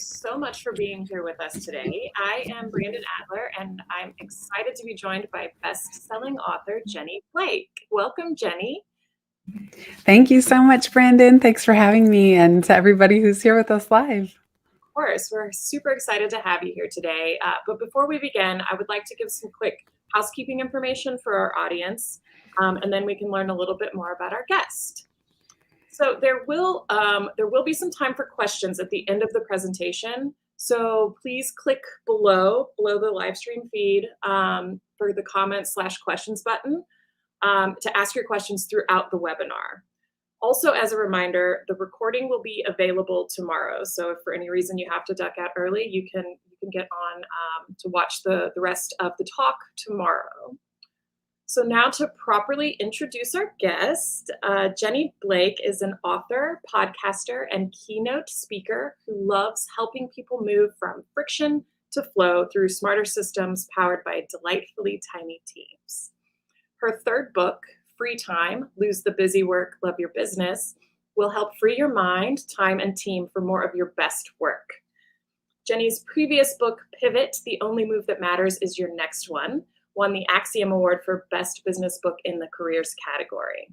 so much for being here with us today. I am Brandon Adler, and I'm excited to be joined by best-selling author Jenny Blake. Welcome, Jenny. Thank you so much, Brandon. Thanks for having me, and to everybody who's here with us live. Of course, we're super excited to have you here today. But before we begin, I would like to give some quick housekeeping information for our audience, and then we can learn a little bit more about our guest. So there will be some time for questions at the end of the presentation. So please click below the live stream feed for the comments/questions button to ask your questions throughout the webinar. Also, as a reminder, the recording will be available tomorrow. So if for any reason you have to duck out early, you can get on to watch the rest of the talk tomorrow. So now to properly introduce our guest, Jenny Blake is an author, podcaster, and keynote speaker who loves helping people move from friction to flow through smarter systems powered by delightfully tiny teams. Her third book, Free Time, Lose the Busywork, Love Your Business, will help free your mind, time, and team for more of your best work. Jenny's previous book, Pivot, The Only Move That Matters Is Your Next One, won the Axiom Award for Best Business Book in the Careers category.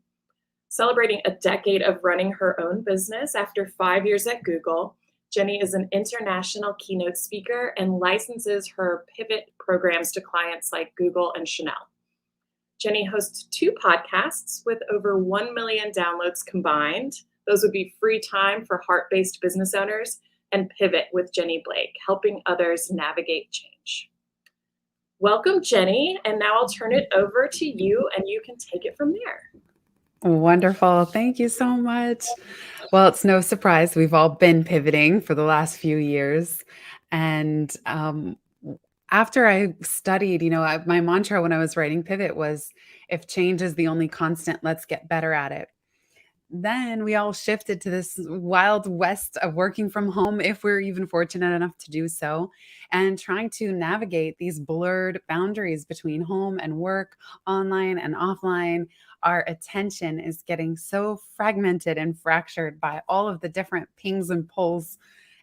Celebrating a decade of running her own business after 5 years at Google, Jenny is an international keynote speaker and licenses her Pivot programs to clients like Google and Chanel. Jenny hosts 2 podcasts with over 1 million downloads combined. Those would be Free Time for heart-based business owners and Pivot with Jenny Blake, helping others navigate change. Welcome, Jenny, and now I'll turn it over to you, and you can take it from there. Wonderful. Thank you so much. Well, it's no surprise we've all been pivoting for the last few years. And after I studied, my mantra when I was writing Pivot was, if change is the only constant, let's get better at it. Then we all shifted to this wild west of working from home, if we're even fortunate enough to do so, and trying to navigate these blurred boundaries between home and work, online and offline. Our attention is getting so fragmented and fractured by all of the different pings and pulls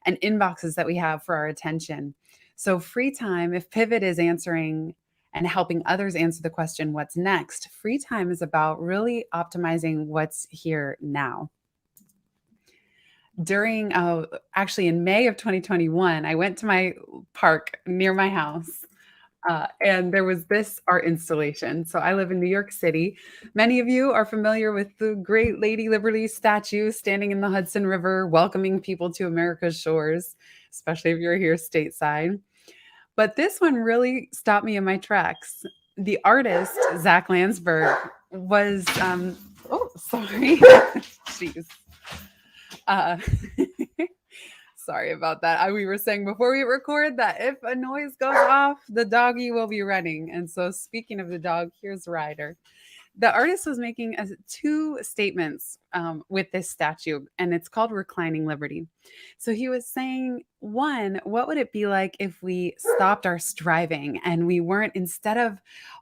and inboxes that we have for our attention. So Free Time, if Pivot is answering and helping others answer the question, what's next? Free Time is about really optimizing what's here now. Actually in May of 2021, I went to my park near my house and there was this art installation. So I live in New York City. Many of you are familiar with the great Lady Liberty statue standing in the Hudson River, welcoming people to America's shores, especially if you're here stateside. But this one really stopped me in my tracks. The artist, Zach Landsberg, was, sorry. Jeez. Sorry about that. We were saying before we record that if a noise goes off, the doggy will be running. And so speaking of the dog, here's Ryder. The artist was making 2 statements with this statue, and it's called Reclining Liberty. So he was saying, one, what would it be like if we stopped our striving and we weren't, instead of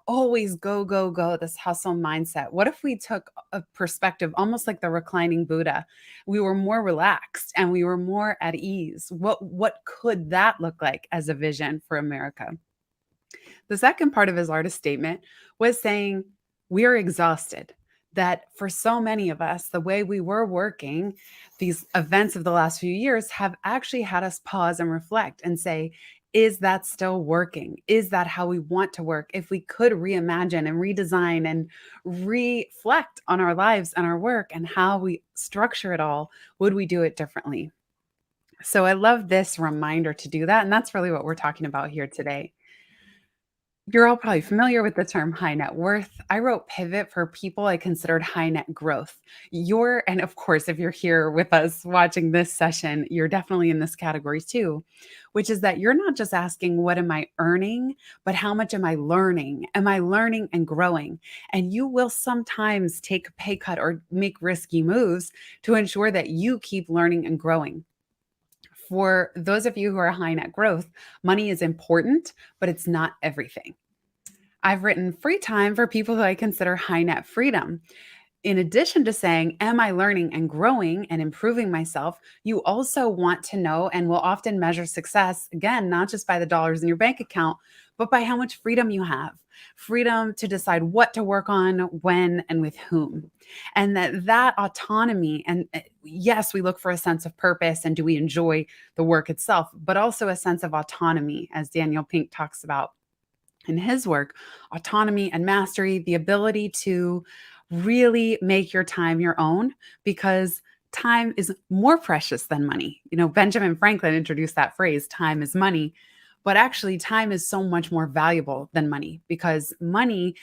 always go, go, go, this hustle mindset, what if we took a perspective almost like the reclining Buddha? We were more relaxed and we were more at ease. What could that look like as a vision for America? The second part of his artist statement was saying, we are exhausted, that for so many of us, the way we were working, these events of the last few years have actually had us pause and reflect and say, is that still working? Is that how we want to work? If we could reimagine and redesign and reflect on our lives and our work and how we structure it all, would we do it differently? So I love this reminder to do that. And that's really what we're talking about here today. You're all probably familiar with the term high net worth. I wrote Pivot for people I considered high net growth. And of course, if you're here with us watching this session, you're definitely in this category too, which is that you're not just asking, what am I earning, but how much am I learning? Am I learning and growing? And you will sometimes take a pay cut or make risky moves to ensure that you keep learning and growing. For those of you who are high net growth, money is important, but it's not everything. I've written Free Time for people who I consider high net freedom. in addition to saying, am I learning and growing and improving myself? You also want to know and will often measure success, again, not just by the dollars in your bank account, but by how much freedom you have. Freedom to decide what to work on, when, and with whom. And that autonomy, and yes, we look for a sense of purpose and do we enjoy the work itself, but also a sense of autonomy, as Daniel Pink talks about in his work, autonomy and mastery, the ability to really make your time your own, because time is more precious than money. Benjamin Franklin introduced that phrase, time is money, but actually time is so much more valuable than money, because money,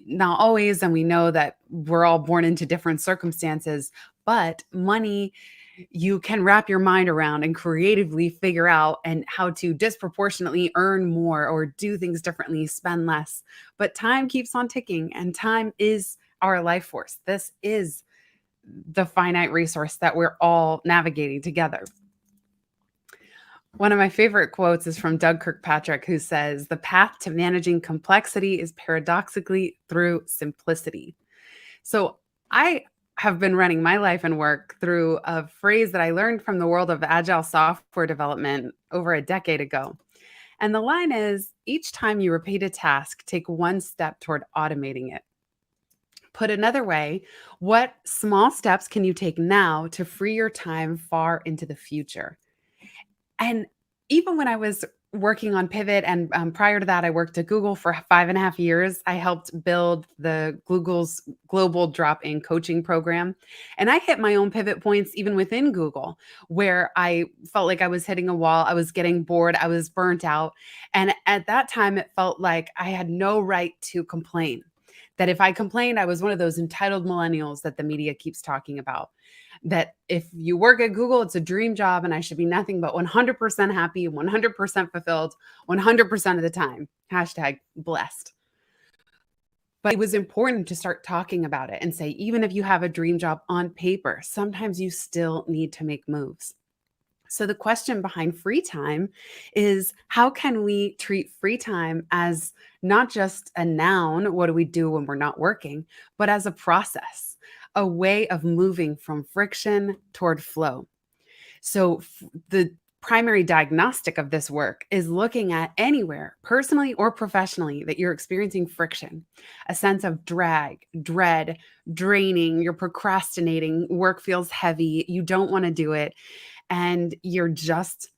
not always, and we know that we're all born into different circumstances, but money you can wrap your mind around and creatively figure out and how to disproportionately earn more or do things differently, spend less. But time keeps on ticking, and time is our life force. This is the finite resource that we're all navigating together. One of my favorite quotes is from Doug Kirkpatrick, who says, "The path to managing complexity is paradoxically through simplicity." So I have been running my life and work through a phrase that I learned from the world of agile software development over a decade ago. And the line is, each time you repeat a task, take one step toward automating it. Put another way, what small steps can you take now to free your time far into the future? And even when I was working on Pivot, and prior to that, I worked at Google for 5.5 years. I helped build the Google's global drop-in coaching program. And I hit my own pivot points even within Google, where I felt like I was hitting a wall. I was getting bored. I was burnt out. And at that time, it felt like I had no right to complain. That if I complained, I was one of those entitled millennials that the media keeps talking about. That if you work at Google, it's a dream job and I should be nothing but 100% happy, 100% fulfilled, 100% of the time. Hashtag blessed. But it was important to start talking about it and say, even if you have a dream job on paper, sometimes you still need to make moves. So the question behind free time is, how can we treat free time as not just a noun, what do we do when we're not working, but as a process, a way of moving from friction toward flow. So the primary diagnostic of this work is looking at anywhere, personally or professionally, that you're experiencing friction, a sense of drag, dread, draining, you're procrastinating, work feels heavy, you don't want to do it, and you're just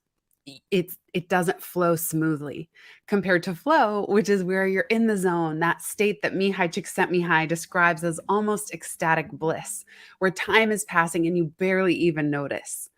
it doesn't flow smoothly, compared to flow, which is where you're in the zone, that state that Mihai Csikszentmihalyi describes as almost ecstatic bliss, where time is passing and you barely even notice.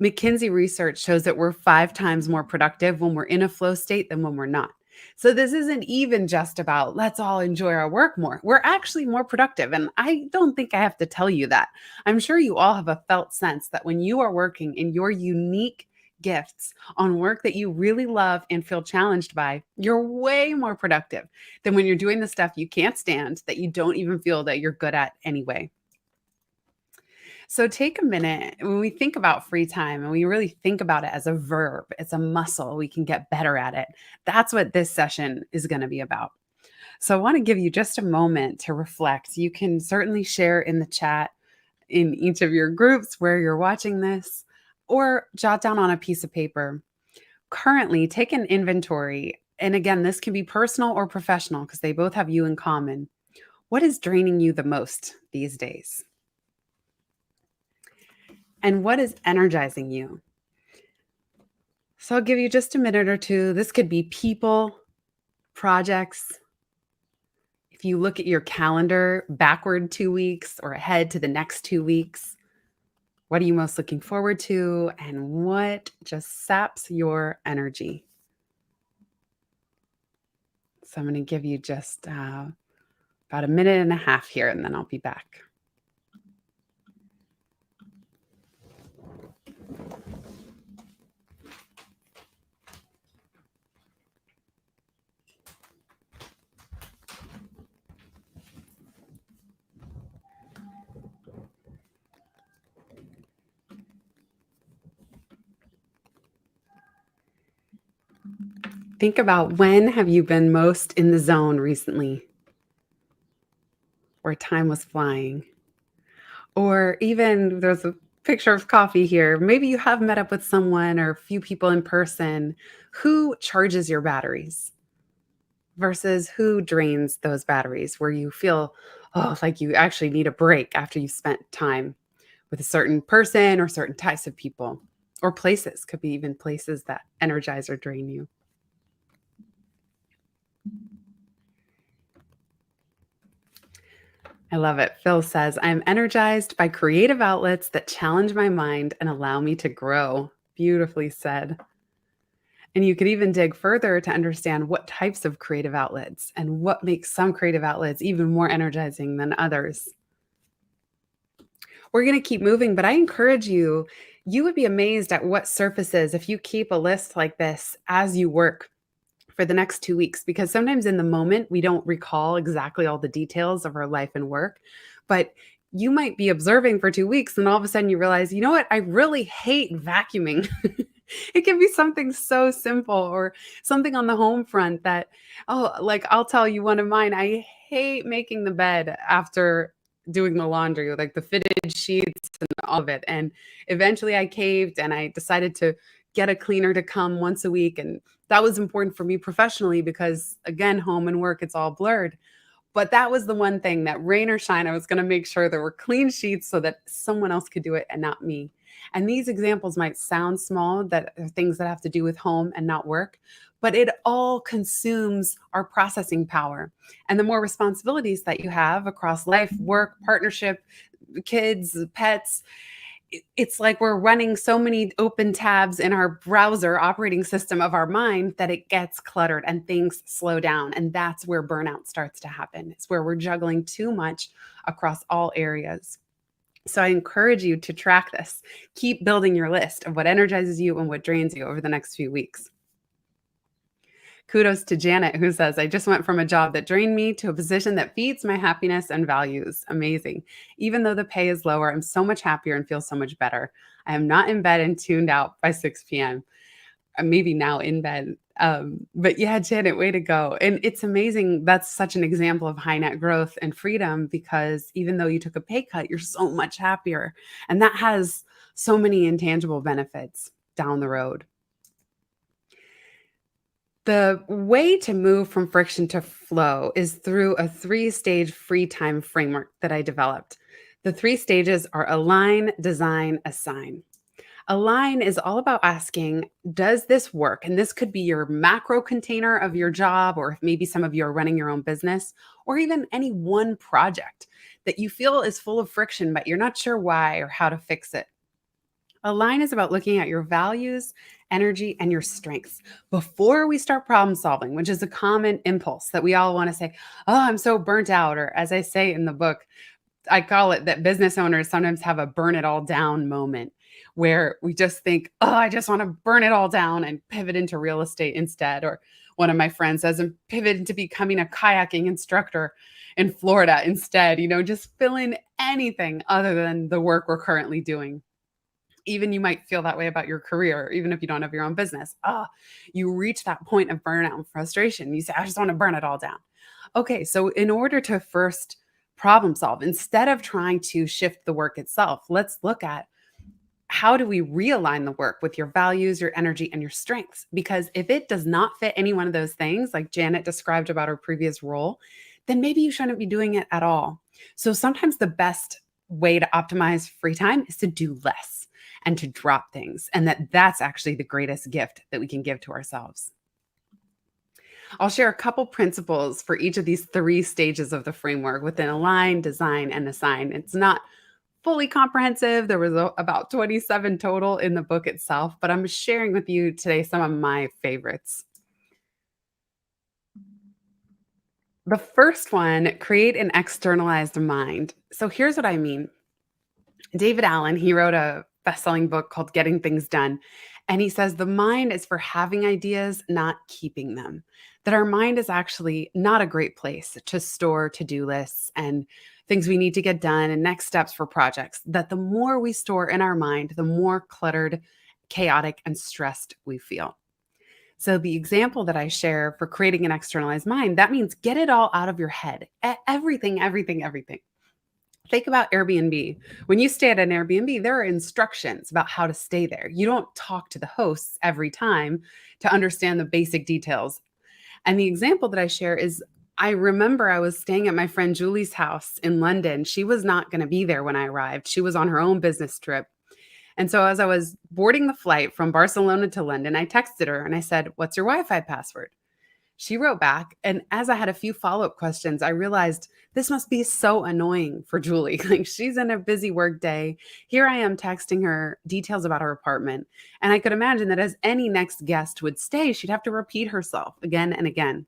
McKinsey research shows that we're 5 times more productive when we're in a flow state than when we're not. So this isn't even just about let's all enjoy our work more. We're actually more productive. And I don't think I have to tell you that. I'm sure you all have a felt sense that when you are working in your unique gifts on work that you really love and feel challenged by, you're way more productive than when you're doing the stuff you can't stand, that you don't even feel that you're good at anyway. So take a minute. When we think about free time and we really think about it as a verb, it's a muscle, we can get better at it. That's what this session is going to be about. So I want to give you just a moment to reflect. You can certainly share in the chat in each of your groups where you're watching this, or jot down on a piece of paper. Currently, take an inventory. And again, this can be personal or professional because they both have you in common. What is draining you the most these days? And what is energizing you? So I'll give you just a minute or two. This could be people, projects. If you look at your calendar backward 2 weeks or ahead to the next 2 weeks, what are you most looking forward to? And what just saps your energy? So I'm going to give you just about a minute and a half here, and then I'll be back. Think about, when have you been most in the zone recently? where time was flying. Or even there's a picture of coffee here. Maybe you have met up with someone or a few people in person. Who charges your batteries versus who drains those batteries, where you feel, oh, like you actually need a break after you've spent time with a certain person or certain types of people or places? Could be even places that energize or drain you. I love it. Phil says, I'm energized by creative outlets that challenge my mind and allow me to grow. Beautifully said. And you could even dig further to understand what types of creative outlets and what makes some creative outlets even more energizing than others. We're going to keep moving, but I encourage you, you would be amazed at what surfaces if you keep a list like this as you work for the next 2 weeks, because sometimes in the moment, we don't recall exactly all the details of our life and work, but you might be observing for 2 weeks and all of a sudden you realize, you know what? I really hate vacuuming. It can be something so simple or something on the home front that, oh, like I'll tell you one of mine. I hate making the bed after doing the laundry, like the fitted sheets and all of it. And eventually I caved and I decided to get a cleaner to come once a week. And that was important for me professionally because, again, home and work, it's all blurred. But that was the one thing that rain or shine, I was going to make sure there were clean sheets so that someone else could do it and not me. And these examples might sound small, that are things that have to do with home and not work, but it all consumes our processing power. And the more responsibilities that you have across life, work, partnership, kids, pets, it's like we're running so many open tabs in our browser operating system of our mind that it gets cluttered and things slow down. And that's where burnout starts to happen. It's where we're juggling too much across all areas. So I encourage you to track this. Keep building your list of what energizes you and what drains you over the next few weeks. Kudos to Janet, who says, I just went from a job that drained me to a position that feeds my happiness and values. Amazing. Even though the pay is lower, I'm so much happier and feel so much better. I am not in bed and tuned out by 6 p.m. I'm maybe now in bed. But yeah, Janet, way to go. And it's amazing. That's such an example of high net growth and freedom, because even though you took a pay cut, you're so much happier. And that has so many intangible benefits down the road. The way to move from friction to flow is through a 3-stage free time framework that I developed. The 3 stages are align, design, assign. Align is all about asking, does this work? And this could be your macro container of your job, or if maybe some of you are running your own business, or even any one project that you feel is full of friction, but you're not sure why or how to fix it. Align is about looking at your values, energy, and your strengths before we start problem solving, which is a common impulse that we all want to say, oh, I'm so burnt out. Or as I say in the book, I call it that business owners sometimes have a burn it all down moment where we just think, oh, I just want to burn it all down and pivot into real estate instead. Or one of my friends says, and pivot into becoming a kayaking instructor in Florida instead, just fill in anything other than the work we're currently doing. Even you might feel that way about your career, even if you don't have your own business. You reach that point of burnout and frustration. You say, I just want to burn it all down. Okay, so in order to first problem solve, instead of trying to shift the work itself, let's look at how do we realign the work with your values, your energy, and your strengths? Because if it does not fit any one of those things, like Janet described about her previous role, then maybe you shouldn't be doing it at all. So sometimes the best way to optimize free time is to do less and to drop things. And that's actually the greatest gift that we can give to ourselves. I'll share a couple principles for each of these 3 stages of the framework within align, design, and assign. It's not fully comprehensive. There was about 27 total in the book itself, but I'm sharing with you today some of my favorites. The first one, create an externalized mind. So here's what I mean. David Allen, he wrote a best-selling book called Getting Things Done. And he says the mind is for having ideas, not keeping them. That our mind is actually not a great place to store to-do lists and things we need to get done and next steps for projects. That the more we store in our mind, the more cluttered, chaotic, and stressed we feel. So the example that I share for creating an externalized mind, that means get it all out of your head. Everything, everything, everything. Think about Airbnb. When you stay at an Airbnb, there are instructions about how to stay there. You don't talk to the hosts every time to understand the basic details. And the example that I share is I remember I was staying at my friend Julie's house in London. She was not going to be there when I arrived. She was on her own business trip. And so as I was boarding the flight from Barcelona to London, I texted her and I said, "What's your Wi-Fi password?" She wrote back. And as I had a few follow-up questions, I realized this must be so annoying for Julie. Like she's in a busy work day. Here I am texting her details about her apartment. And I could imagine that as any next guest would stay, she'd have to repeat herself again and again.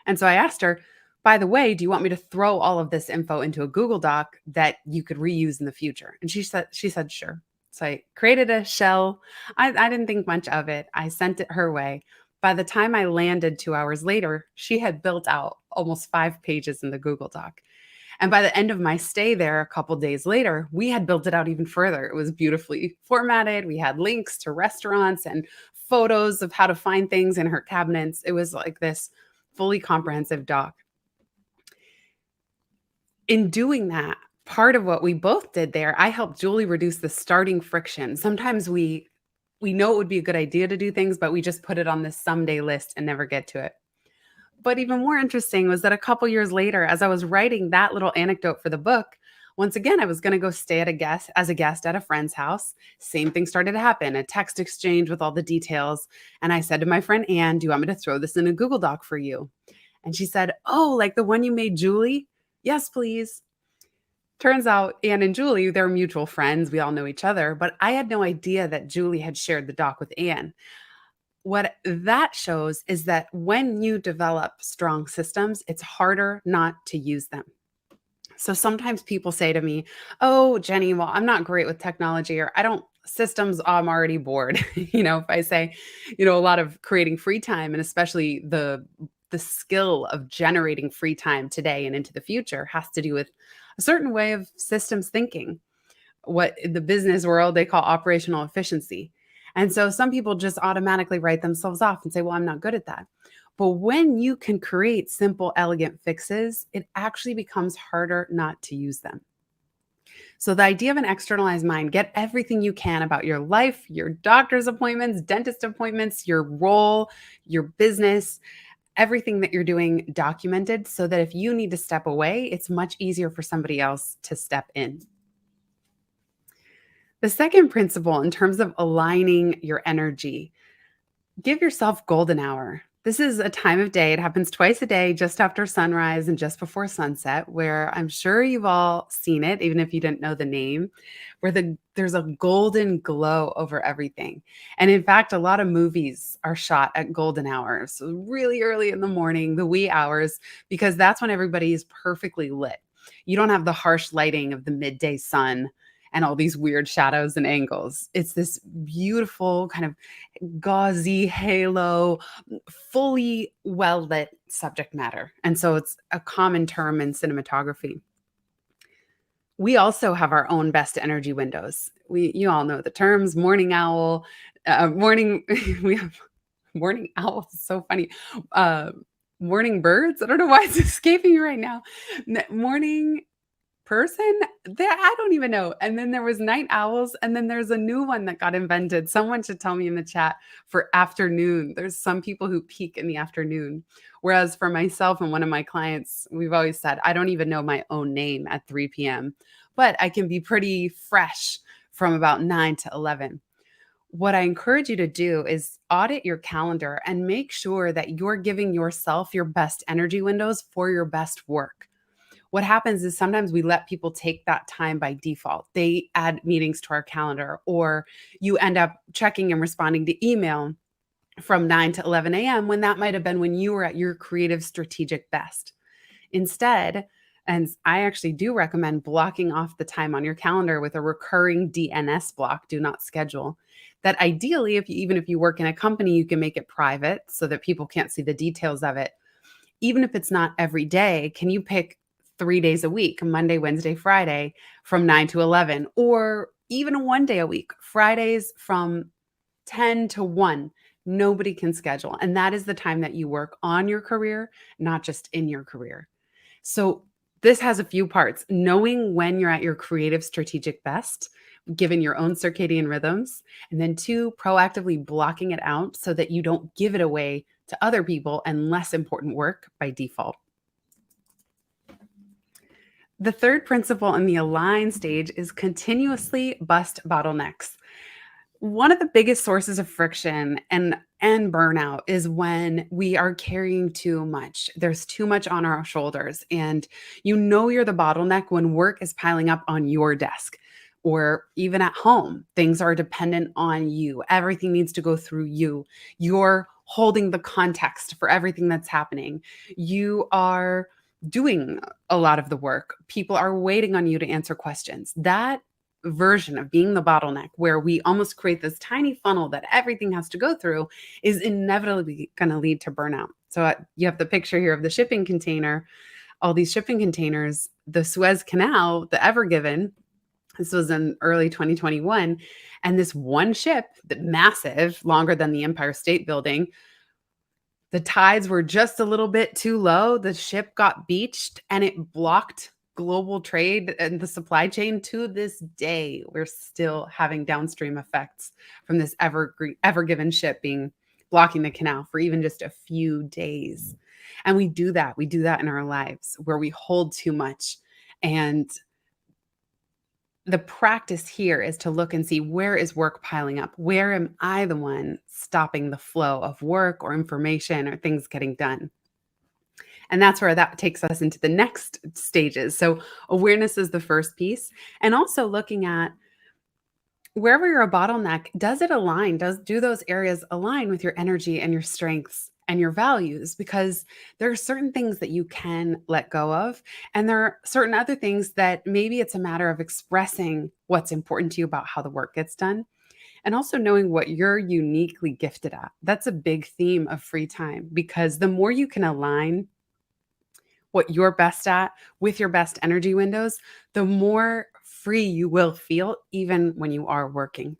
And so I asked her, "By the way, do you want me to throw all of this info into a Google Doc that you could reuse in the future?" And she said, "Sure." So I created a shell. I didn't think much of it. I sent it her way. By the time I landed 2 hours later, she had built out almost 5 pages in the Google Doc. And by the end of my stay there, a couple days later, we had built it out even further. It was beautifully formatted. We had links to restaurants and photos of how to find things in her cabinets. It was like this fully comprehensive doc. In doing that, part of what we both did there, I helped Julie reduce the starting friction. Sometimes we know it would be a good idea to do things, but we just put it on this someday list and never get to it. But even more interesting was that a couple years later, as I was writing that little anecdote for the book, once again, I was going to go stay as a guest at a friend's house. Same thing started to happen, a text exchange with all the details. And I said to my friend, "Anne, do you want me to throw this in a Google Doc for you?" And she said, "Oh, like the one you made Julie?" "Yes, please." Turns out Anne and Julie, they're mutual friends. We all know each other, but I had no idea that Julie had shared the doc with Anne. What that shows is that when you develop strong systems, it's harder not to use them. So sometimes people say to me, "Oh, Jenny, well, I'm not great with technology," or "I don't systems, I'm already bored." If I say, a lot of creating free time and especially the skill of generating free time today and into the future has to do with a certain way of systems thinking, what in the business world they call operational efficiency. And so some people just automatically write themselves off and say, "Well, I'm not good at that." But when you can create simple, elegant fixes, it actually becomes harder not to use them. So the idea of an externalized mind, get everything you can about your life, your doctor's appointments, dentist appointments, your role, your business, everything that you're doing documented so that if you need to step away, it's much easier for somebody else to step in. The second principle in terms of aligning your energy, give yourself golden hour. This is a time of day. It happens twice a day, just after sunrise and just before sunset, where I'm sure you've all seen it, even if you didn't know the name, where there's a golden glow over everything. And in fact, a lot of movies are shot at golden hours, so really early in the morning, the wee hours, because that's when everybody is perfectly lit. You don't have the harsh lighting of the midday sun and all these weird shadows and angles. It's this beautiful kind of gauzy halo, fully well lit subject matter. And so it's a common term in cinematography. We also have our own best energy windows. You all know the terms: morning owl, morning. We have morning owl. It's so funny. Morning birds. I don't know why it's escaping me right now. Morning person there, I don't even know. And then there was night owls, and then there's a new one that got invented. Someone should tell me in the chat for afternoon. There's some people who peak in the afternoon, whereas for myself and one of my clients, we've always said I don't even know my own name at 3 p.m., but I can be pretty fresh from about 9 to 11. What I encourage you to do is audit your calendar and make sure that you're giving yourself your best energy windows for your best work. What happens is sometimes we let people take that time by default. They add meetings to our calendar, or you end up checking and responding to email from 9 to 11 a.m. when that might have been when you were at your creative strategic best. Instead, and I actually do recommend blocking off the time on your calendar with a recurring DNS block, do not schedule. That ideally, even if you work in a company, you can make it private so that people can't see the details of it. Even if it's not every day, can you pick 3 days a week, Monday, Wednesday, Friday, from 9 to 11, or even one day a week, Fridays from 10 to 1. Nobody can schedule. And that is the time that you work on your career, not just in your career. So this has a few parts. Knowing when you're at your creative strategic best, given your own circadian rhythms. And then two, proactively blocking it out so that you don't give it away to other people and less important work by default. The third principle in the align stage is continuously bust bottlenecks. One of the biggest sources of friction and burnout is when we are carrying too much. There's too much on our shoulders, and you're the bottleneck when work is piling up on your desk or even at home. Things are dependent on you. Everything needs to go through you. You're holding the context for everything that's happening. You are doing a lot of the work. People are waiting on you to answer questions. That version of being the bottleneck, where we almost create this tiny funnel that everything has to go through, is inevitably going to lead to burnout. So you have the picture here of the shipping container, all these shipping containers, the Suez Canal, the Ever Given. This was in early 2021. And this one ship, massive, longer than the Empire State Building, the tides were just a little bit too low. The ship got beached and it blocked global trade and the supply chain. To this day, we're still having downstream effects from this ever given ship blocking the canal for even just a few days. And we do that in our lives where we hold too much. And the practice here is to look and see, where is work piling up? Where am I the one stopping the flow of work or information or things getting done? And that's where that takes us into the next stages. So awareness is the first piece. And also looking at wherever you're a bottleneck, does it align? Do those areas align with your energy and your strengths and your values? Because there are certain things that you can let go of. And there are certain other things that maybe it's a matter of expressing what's important to you about how the work gets done. And also knowing what you're uniquely gifted at. That's a big theme of free time, because the more you can align what you're best at with your best energy windows, the more free you will feel, even when you are working.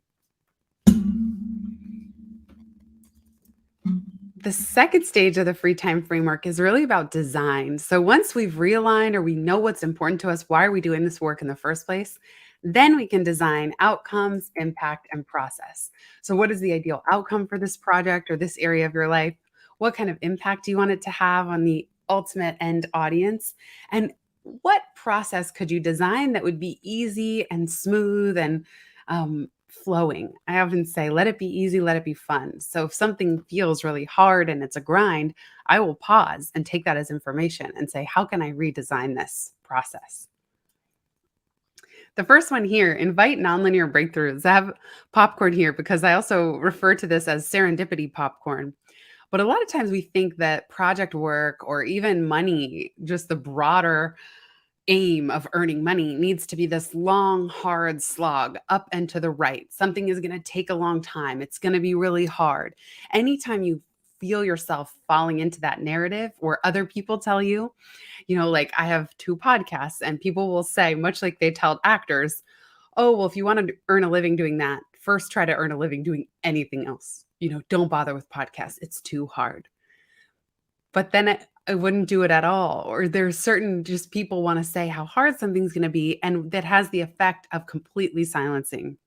The second stage of the free time framework is really about design. So once we've realigned or we know what's important to us, why are we doing this work in the first place? Then we can design outcomes, impact, and process. So what is the ideal outcome for this project or this area of your life? What kind of impact do you want it to have on the ultimate end audience? And what process could you design that would be easy and smooth and flowing? I often say, let it be easy, let it be fun. So if something feels really hard and it's a grind, I will pause and take that as information and say, how can I redesign this process? The first one here, invite nonlinear breakthroughs. I have popcorn here because I also refer to this as serendipity popcorn. But a lot of times we think that project work or even money, just the broader aim of earning money, needs to be this long, hard slog up and to the right. Something is going to take a long time. It's going to be really hard. Anytime you feel yourself falling into that narrative where other people tell you, like I have 2 podcasts and people will say, much like they tell actors, oh, well, if you want to earn a living doing that, first try to earn a living doing anything else. Don't bother with podcasts. It's too hard. But then I wouldn't do it at all. Or there's certain just people want to say how hard something's going to be. And that has the effect of completely silencing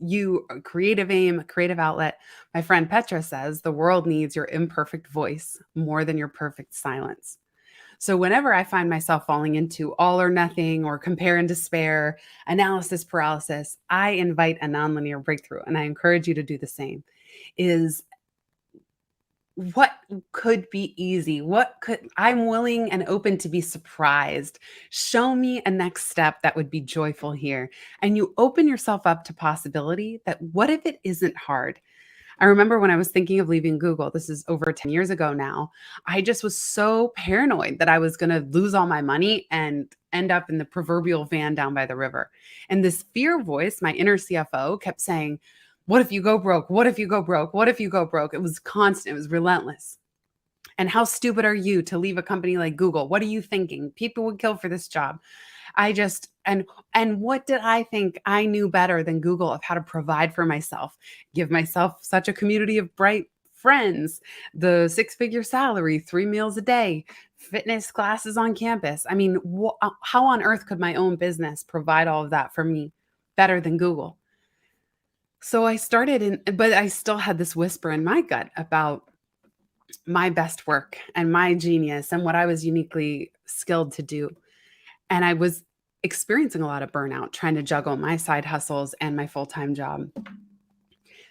you, a creative aim, a creative outlet. My friend Petra says the world needs your imperfect voice more than your perfect silence. So whenever I find myself falling into all or nothing or compare and despair, analysis paralysis, I invite a nonlinear breakthrough. And I encourage you to do the same. Is what could be easy? I'm willing and open to be surprised. Show me a next step that would be joyful here. And you open yourself up to possibility that what if it isn't hard? I remember when I was thinking of leaving Google, this is over 10 years ago now, I just was so paranoid that I was going to lose all my money and end up in the proverbial van down by the river. And this fear voice, my inner CFO, kept saying, what if you go broke? What if you go broke? What if you go broke? It was constant. It was relentless. And how stupid are you to leave a company like Google? What are you thinking? People would kill for this job. I just, and what did I think I knew better than Google of how to provide for myself, give myself such a community of bright friends, the six-figure salary, 3 meals a day, fitness classes on campus. I mean, how on earth could my own business provide all of that for me better than Google? So I started in, but I still had this whisper in my gut about my best work and my genius and what I was uniquely skilled to do. And I was experiencing a lot of burnout trying to juggle my side hustles and my full-time job.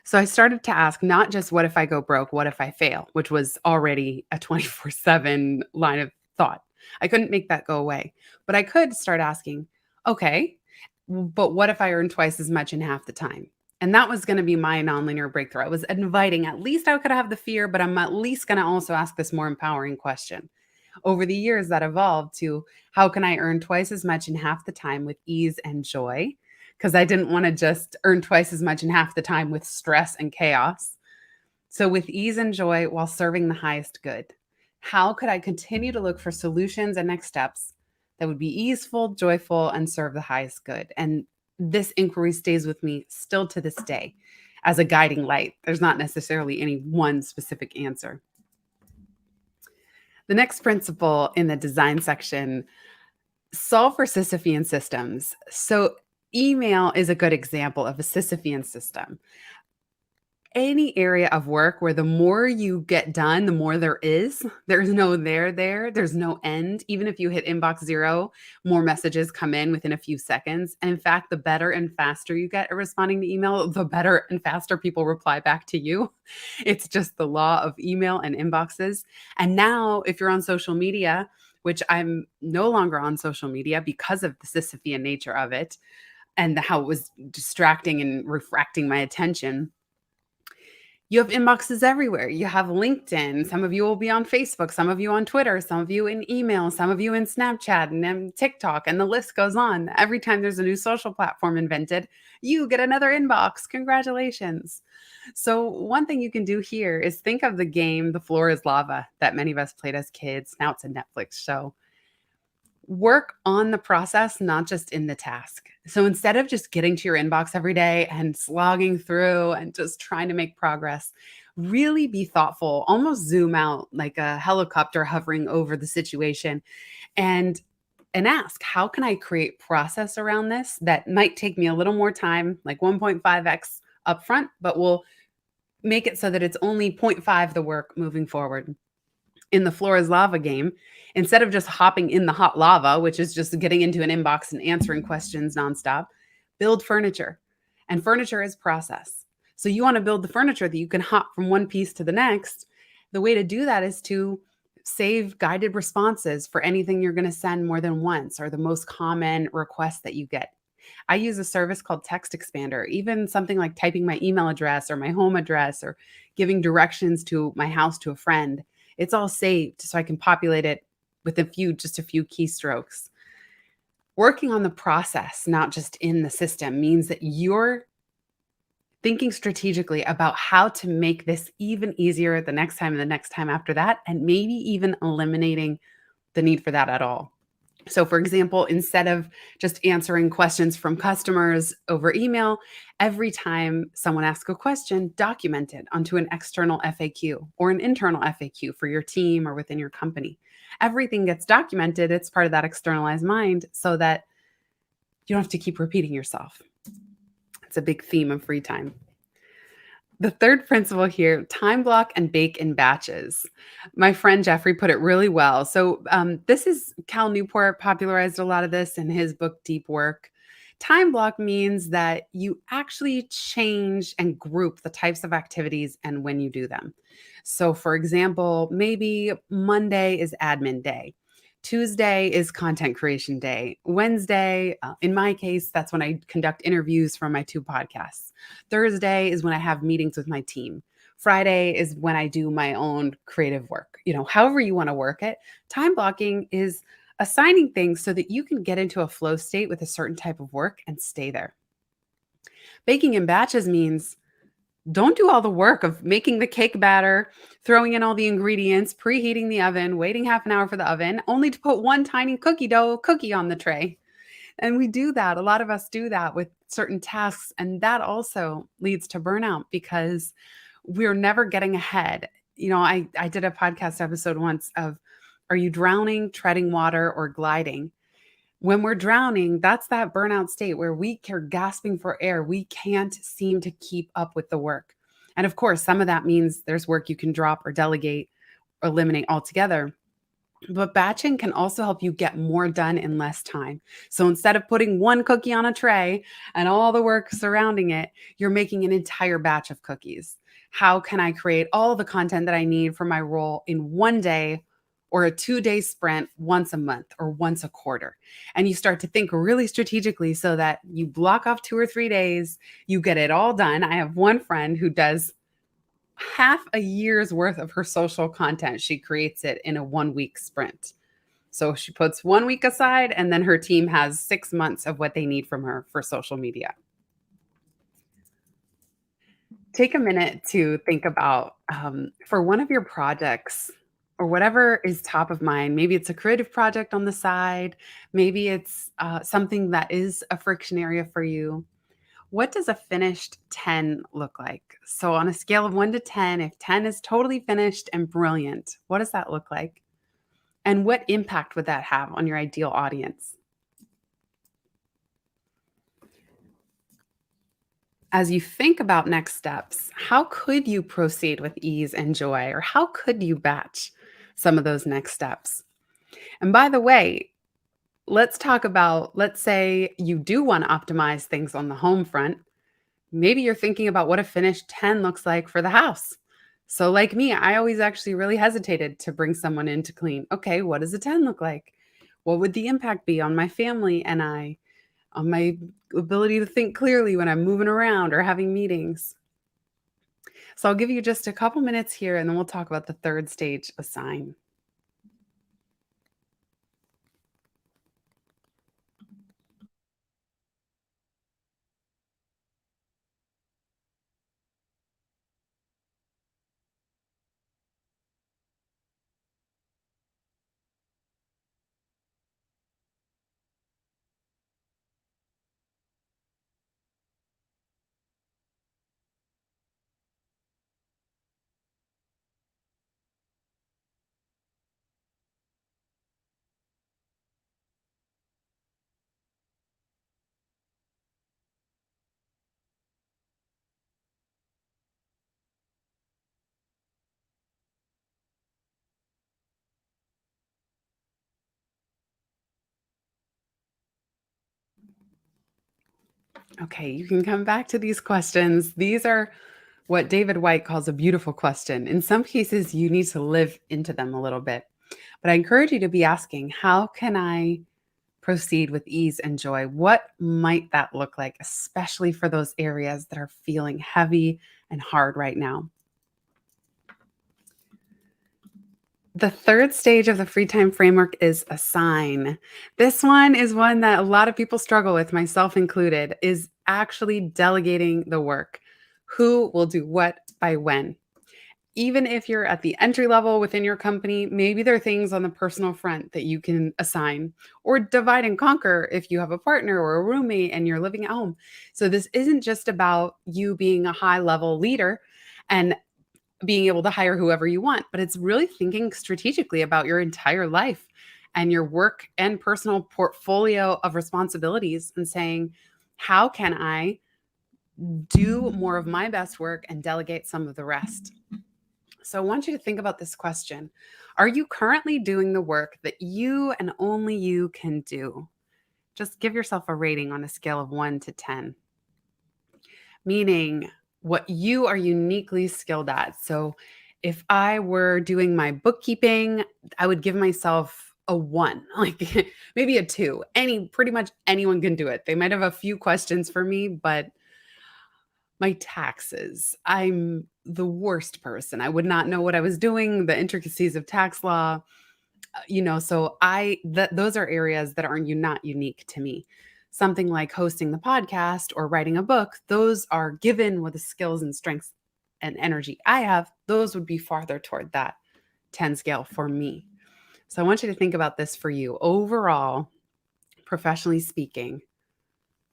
So I started to ask not just what if I go broke, what if I fail, which was already a 24/7 line of thought. I couldn't make that go away, but I could start asking, okay, but what if I earn twice as much in half the time? And that was going to be my nonlinear breakthrough. I was inviting, at least I could have the fear, but I'm at least going to also ask this more empowering question. Over the years, that evolved to how can I earn twice as much in half the time with ease and joy? Because I didn't want to just earn twice as much in half the time with stress and chaos. So, with ease and joy while serving the highest good, how could I continue to look for solutions and next steps that would be easeful, joyful, and serve the highest good? And this inquiry stays with me still to this day as a guiding light. There's not necessarily any one specific answer. The next principle in the design section, solve for Sisyphean systems. So email is a good example of a Sisyphean system. Any area of work where the more you get done, the more there's no there's no end. Even if you hit inbox 0, more messages come in within a few seconds. And in fact, the better and faster you get at responding to email, the better and faster people reply back to you. It's just the law of email and inboxes. And now if you're on social media, which I'm no longer on social media because of the Sisyphean nature of it and how it was distracting and refracting my attention, you have inboxes everywhere. You have LinkedIn. Some of you will be on Facebook, some of you on Twitter, some of you in email, some of you in Snapchat and then TikTok, and the list goes on. Every time there's a new social platform invented, you get another inbox. Congratulations. So one thing you can do here is think of the game, The Floor is Lava, that many of us played as kids. Now it's a Netflix show. Work on the process, not just in the task. So instead of just getting to your inbox every day and slogging through and just trying to make progress, really be thoughtful, almost zoom out like a helicopter hovering over the situation and ask, how can I create process around this that might take me a little more time, like 1.5x upfront, but will make it so that it's only 0.5 the work moving forward. In the Floor is Lava game, instead of just hopping in the hot lava, which is just getting into an inbox and answering questions nonstop, build furniture. And furniture is process. So you want to build the furniture that you can hop from one piece to the next. The way to do that is to save guided responses for anything you're going to send more than once or the most common requests that you get. I use a service called Text Expander, even something like typing my email address or my home address or giving directions to my house to a friend. It's all saved so I can populate it with just a few keystrokes. Working on the process, not just in the system, means that you're thinking strategically about how to make this even easier the next time and the next time after that, and maybe even eliminating the need for that at all. So for example, instead of just answering questions from customers over email, every time someone asks a question, document it onto an external FAQ or an internal FAQ for your team or within your company. Everything gets documented. It's part of that externalized mind so that you don't have to keep repeating yourself. It's a big theme of free time. The third principle here, time block and bake in batches. My friend Jeffrey put it really well. So this is Cal Newport popularized a lot of this in his book, Deep Work. Time block means that you actually change and group the types of activities and when you do them. So for example, maybe Monday is admin day. Tuesday is content creation day. Wednesday, in my case, that's when I conduct interviews for my 2 podcasts. Thursday is when I have meetings with my team. Friday is when I do my own creative work. However you want to work it. Time blocking is assigning things so that you can get into a flow state with a certain type of work and stay there. Baking in batches means don't do all the work of making the cake batter, throwing in all the ingredients, preheating the oven, waiting half an hour for the oven, only to put one tiny cookie dough cookie on the tray. And we do that. A lot of us do that with certain tasks. And that also leads to burnout because we're never getting ahead. I did a podcast episode once of, are you drowning, treading water, or gliding? When we're drowning, that's that burnout state where we are gasping for air. We can't seem to keep up with the work. And of course, some of that means there's work you can drop or delegate or eliminate altogether. But batching can also help you get more done in less time. So instead of putting one cookie on a tray and all the work surrounding it, you're making an entire batch of cookies. How can I create all the content that I need for my role in one day or a 2-day sprint once a month or once a quarter? And you start to think really strategically so that you block off 2 or 3 days, you get it all done. I have one friend who does half a year's worth of her social content. She creates it in a 1-week sprint. So she puts 1 week aside, and then her team has 6 months of what they need from her for social media. Take a minute to think about for one of your projects or whatever is top of mind. Maybe it's a creative project on the side. Maybe it's something that is a friction area for you. What does a finished 10 look like? So on a scale of 1 to 10, if 10 is totally finished and brilliant, what does that look like? And what impact would that have on your ideal audience? As you think about next steps, how could you proceed with ease and joy? Or how could you batch some of those next steps? And by the way, let's talk about, let's say you do want to optimize things on the home front. Maybe you're thinking about what a finished 10 looks like for the house. So like me, I always actually really hesitated to bring someone in to clean. Okay, what does a 10 look like? What would the impact be on my family and I, on my ability to think clearly when I'm moving around or having meetings? So I'll give you just a couple minutes here and then we'll talk about the third stage, assign. Okay, you can come back to these questions. These are what David White calls a beautiful question. In some cases, you need to live into them a little bit. But I encourage you to be asking, how can I proceed with ease and joy? What might that look like, especially for those areas that are feeling heavy and hard right now? The third stage of the free time framework is assign. This one is one that a lot of people struggle with, myself included, is actually delegating the work. Who will do what by when? Even if you're at the entry level within your company, maybe there are things on the personal front that you can assign or divide and conquer if you have a partner or a roommate and you're living at home. So this isn't just about you being a high level leader and being able to hire whoever you want, but it's really thinking strategically about your entire life and your work and personal portfolio of responsibilities and saying, how can I do more of my best work and delegate some of the rest? So I want you to think about this question. Are you currently doing the work that you and only you can do? Just give yourself a rating on a scale of 1 to 10, meaning what you are uniquely skilled at. So if I were doing my bookkeeping, I would give myself a 1, like maybe a 2. Pretty much anyone can do it. They might have a few questions for me, but my taxes, I'm the worst person. I would not know what I was doing, the intricacies of tax law, so those are areas that are not unique to me. Something like hosting the podcast or writing a book, those are given with the skills and strengths and energy I have, those would be farther toward that 10 scale for me. So I want you to think about this for you. Overall, professionally speaking,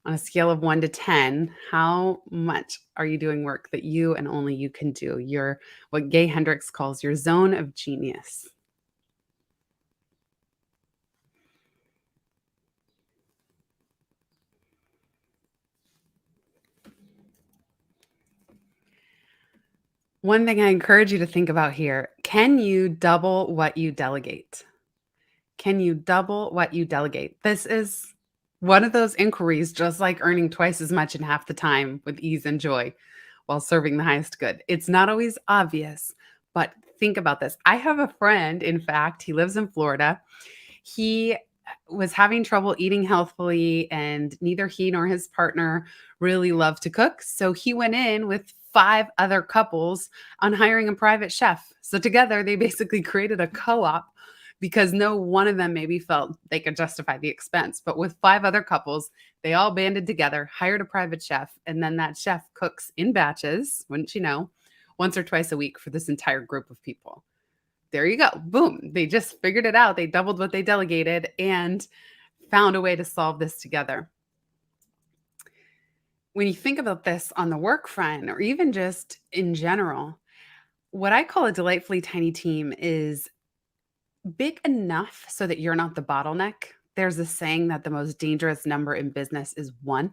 on a scale of 1 to 10, how much are you doing work that you and only you can do? Your what Gay Hendricks calls your zone of genius. One thing I encourage you to think about here, can you double what you delegate? Can you double what you delegate? This is one of those inquiries, just like earning twice as much in half the time with ease and joy while serving the highest good. It's not always obvious, but think about this. I have a friend, in fact, he lives in Florida. He was having trouble eating healthfully, and neither he nor his partner really love to cook. So he went in with 5 other couples on hiring a private chef. So together, they basically created a co op because no one of them maybe felt they could justify the expense. But with 5 other couples, they all banded together, hired a private chef, and then that chef cooks in batches, wouldn't you know, once or twice a week for this entire group of people. There you go. Boom. They just figured it out. They doubled what they delegated and found a way to solve this together. When you think about this on the work front, or even just in general, what I call a delightfully tiny team is big enough so that you're not the bottleneck. There's a saying that the most dangerous number in business is 1.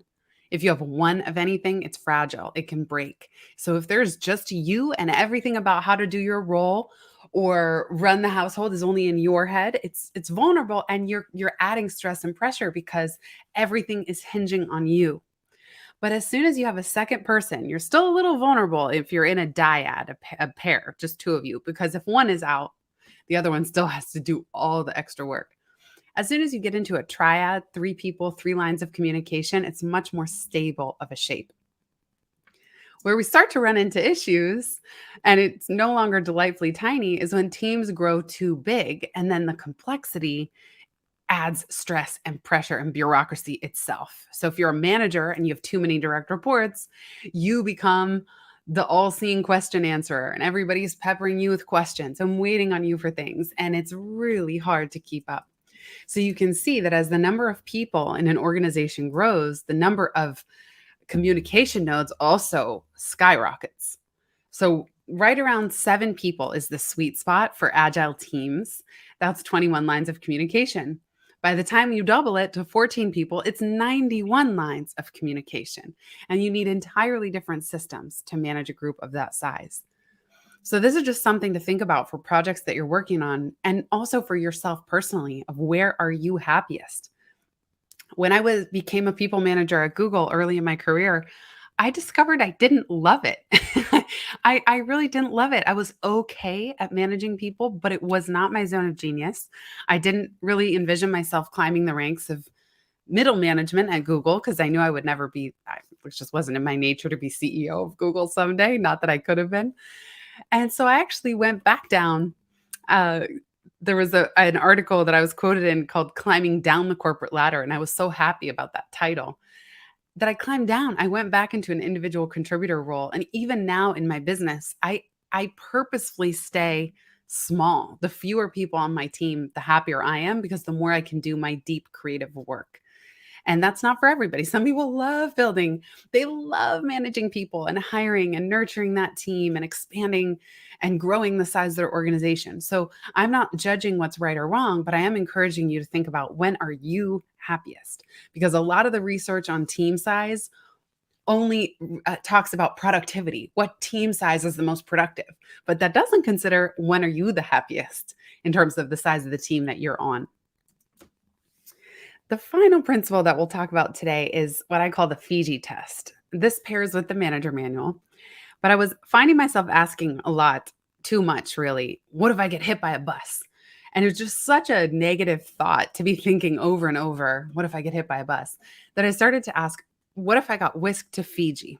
If you have 1 of anything, it's fragile. It can break. So if there's just you and everything about how to do your role or run the household is only in your head, it's vulnerable, and you're adding stress and pressure because everything is hinging on you. But as soon as you have a second person, you're still a little vulnerable if you're in a dyad, a pair, just 2 of you, because if one is out, the other one still has to do all the extra work. As soon as you get into a triad, 3 people, 3 lines of communication, it's much more stable of a shape. Where we start to run into issues, and it's no longer delightfully tiny, is when teams grow too big, and then the complexity adds stress and pressure and bureaucracy itself. So if you're a manager and you have too many direct reports, you become the all-seeing question answerer, and everybody's peppering you with questions and waiting on you for things, and it's really hard to keep up. So you can see that as the number of people in an organization grows, the number of communication nodes also skyrockets. So right around 7 people is the sweet spot for agile teams. That's 21 lines of communication. By the time you double it to 14 people, it's 91 lines of communication. And you need entirely different systems to manage a group of that size. So this is just something to think about for projects that you're working on, and also for yourself personally, of where are you happiest? When I became a people manager at Google early in my career, I discovered I didn't love it. I really didn't love it. I was okay at managing people, but it was not my zone of genius. I didn't really envision myself climbing the ranks of middle management at Google because I knew I would never be, which just wasn't in my nature to be CEO of Google someday. Not that I could have been. And so I actually went back down. There was an article that I was quoted in called Climbing Down the Corporate Ladder. And I was so happy about that title that I climbed down. I went back into an individual contributor role. And even now in my business, I purposefully stay small. The fewer people on my team, the happier I am, because the more I can do my deep creative work. And that's not for everybody. Some people love building. They love managing people and hiring and nurturing that team and expanding and growing the size of their organization. So I'm not judging what's right or wrong, but I am encouraging you to think about, when are you happiest? Because a lot of the research on team size only talks about productivity. What team size is the most productive? But that doesn't consider, when are you the happiest in terms of the size of the team that you're on. The final principle that we'll talk about today is what I call the Fiji test. This pairs with the manager manual, but I was finding myself asking a lot, too much really, what if I get hit by a bus? And it was just such a negative thought to be thinking over and over, what if I get hit by a bus? That I started to ask, what if I got whisked to Fiji?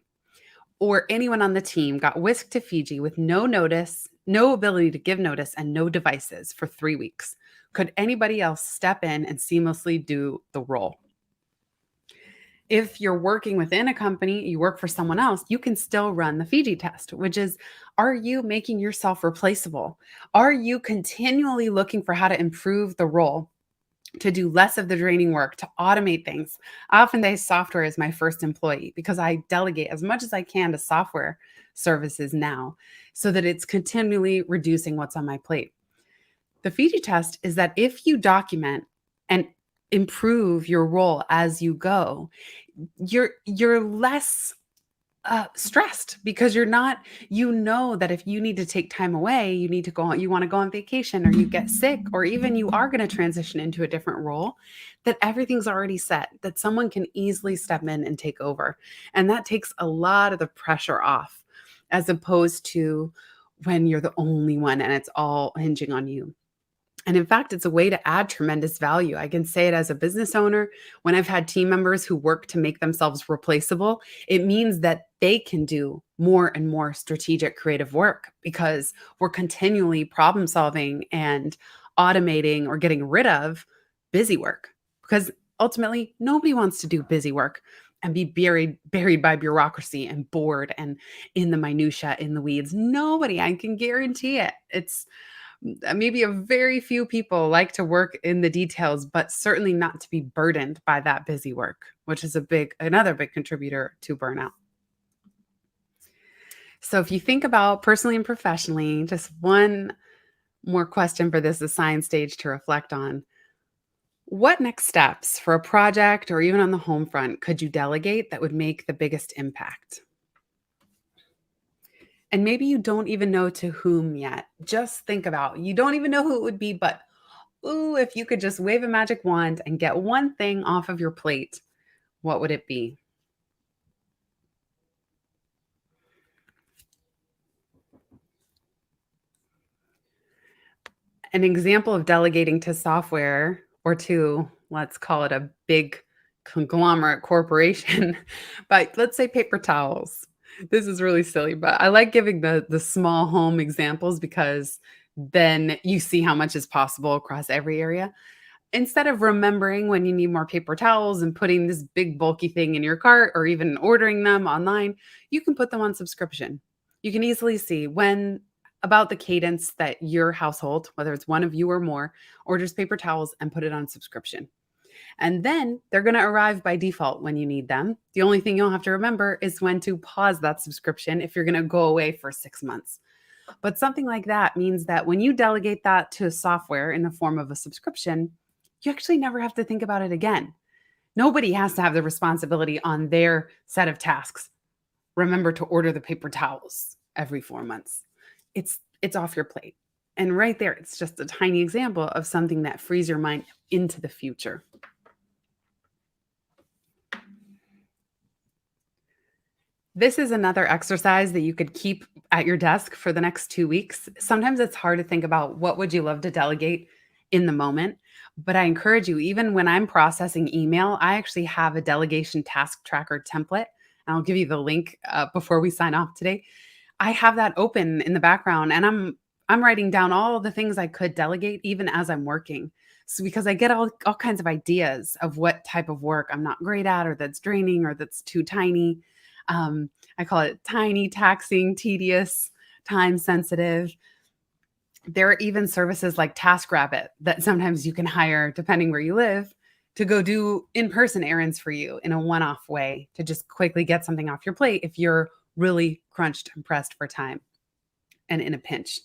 Or anyone on the team got whisked to Fiji with no notice, no ability to give notice, and no devices for 3 weeks. Could anybody else step in and seamlessly do the role? If you're working within a company, you work for someone else, you can still run the Fiji test, which is, are you making yourself replaceable? Are you continually looking for how to improve the role? to do less of the draining work, to automate things. I often say software is my first employee because I delegate as much as I can to software services now so that it's continually reducing what's on my plate. The Fiji test is that if you document and improve your role as you go, you're less stressed because you're not, you know that if you need to take time away, you need to go on, you want to go on vacation or you get sick, or even you are going to transition into a different role, that everything's already set, that someone can easily step in and take over. And that takes a lot of the pressure off, as opposed to when you're the only one and it's all hinging on you. And in fact, it's a way to add tremendous value. I can say it as a business owner. When I've had team members who work to make themselves replaceable, it means that they can do more and more strategic, creative work because we're continually problem solving and automating or getting rid of busy work. Because ultimately, nobody wants to do busy work and be buried by bureaucracy and bored and in the minutia, in the weeds. Nobody, I can guarantee it. It's maybe a very few people like to work in the details, but certainly not to be burdened by that busy work, which is another big contributor to burnout. So if you think about personally and professionally, just one more question for this assigned stage to reflect on. What next steps for a project or even on the home front could you delegate that would make the biggest impact? And maybe you don't even know to whom yet. Just think about, you don't even know who it would be, but ooh, if you could just wave a magic wand and get one thing off of your plate, what would it be? An example of delegating to software or to, let's call it a big conglomerate corporation, but let's say paper towels. This is really silly, but I like giving the small home examples because then you see how much is possible across every area. Instead of remembering when you need more paper towels and putting this big bulky thing in your cart or even ordering them online, you can put them on subscription. You can easily see when about the cadence that your household, whether it's one of you or more, orders paper towels and put it on subscription. And then they're going to arrive by default when you need them. The only thing you'll have to remember is when to pause that subscription if you're going to go away for 6 months. But something like that means that when you delegate that to software in the form of a subscription, you actually never have to think about it again. Nobody has to have the responsibility on their set of tasks. Remember to order the paper towels every 4 months. It's off your plate. And right there, it's just a tiny example of something that frees your mind into the future. This is another exercise that you could keep at your desk for the next 2 weeks. Sometimes it's hard to think about what would you love to delegate in the moment, but I encourage you, even when I'm processing email, I actually have a delegation task tracker template. And I'll give you the link before we sign off today. I have that open in the background and I'm writing down all the things I could delegate even as I'm working. So because I get all kinds of ideas of what type of work I'm not great at or that's draining or that's too tiny. I call it tiny, taxing, tedious, time sensitive. There are even services like TaskRabbit that sometimes you can hire, depending where you live, to go do in-person errands for you in a one-off way to just quickly get something off your plate if you're really crunched and pressed for time and in a pinch.